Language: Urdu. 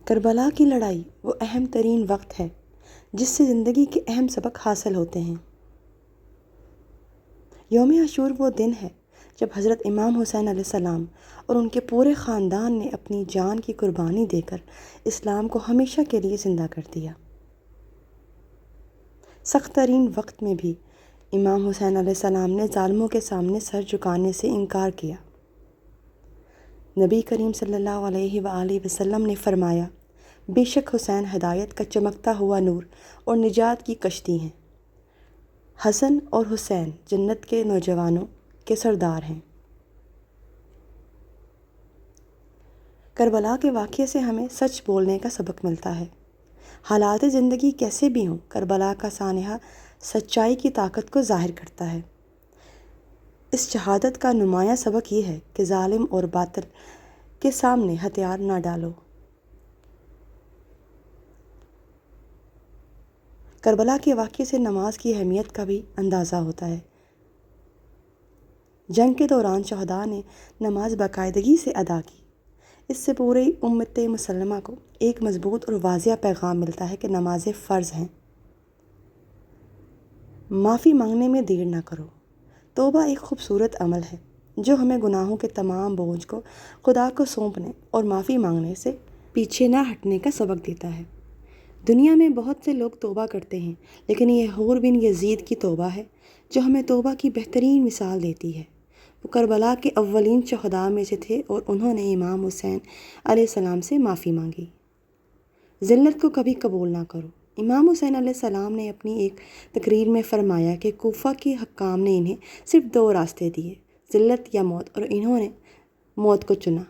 کربلا کی لڑائی وہ اہم ترین وقت ہے جس سے زندگی کے اہم سبق حاصل ہوتے ہیں۔ یوم عاشور وہ دن ہے جب حضرت امام حسین علیہ السلام اور ان کے پورے خاندان نے اپنی جان کی قربانی دے کر اسلام کو ہمیشہ کے لیے زندہ کر دیا۔ سخت ترین وقت میں بھی امام حسین علیہ السلام نے ظالموں کے سامنے سر جھکانے سے انکار کیا۔ نبی کریم صلی اللہ علیہ وآلہ وسلم نے فرمایا، بے شک حسین ہدایت کا چمکتا ہوا نور اور نجات کی کشتی ہیں۔ حسن اور حسین جنت کے نوجوانوں کے سردار ہیں۔ کربلا کے واقعے سے ہمیں سچ بولنے کا سبق ملتا ہے۔ حالات زندگی کیسے بھی ہوں، کربلا کا سانحہ سچائی کی طاقت کو ظاہر کرتا ہے۔ اس شہادت کا نمایاں سبق یہ ہے کہ ظالم اور باطل کے سامنے ہتھیار نہ ڈالو۔ کربلا کے واقعے سے نماز کی اہمیت کا بھی اندازہ ہوتا ہے۔ جنگ کے دوران شہداء نے نماز باقاعدگی سے ادا کی۔ اس سے پوری امت مسلمہ کو ایک مضبوط اور واضح پیغام ملتا ہے کہ نمازیں فرض ہیں۔ معافی مانگنے میں دیر نہ کرو۔ توبہ ایک خوبصورت عمل ہے جو ہمیں گناہوں کے تمام بوجھ کو خدا کو سونپنے اور معافی مانگنے سے پیچھے نہ ہٹنے کا سبق دیتا ہے۔ دنیا میں بہت سے لوگ توبہ کرتے ہیں، لیکن یہ حور بن یزید کی توبہ ہے جو ہمیں توبہ کی بہترین مثال دیتی ہے۔ وہ کربلا کے اولین شہداء میں سے تھے اور انہوں نے امام حسین علیہ السلام سے معافی مانگی۔ ذلت کو کبھی قبول نہ کرو۔ امام حسین علیہ السلام نے اپنی ایک تقریر میں فرمایا کہ کوفہ کے حکام نے انہیں صرف دو راستے دیے، ذلت یا موت، اور انہوں نے موت کو چنا۔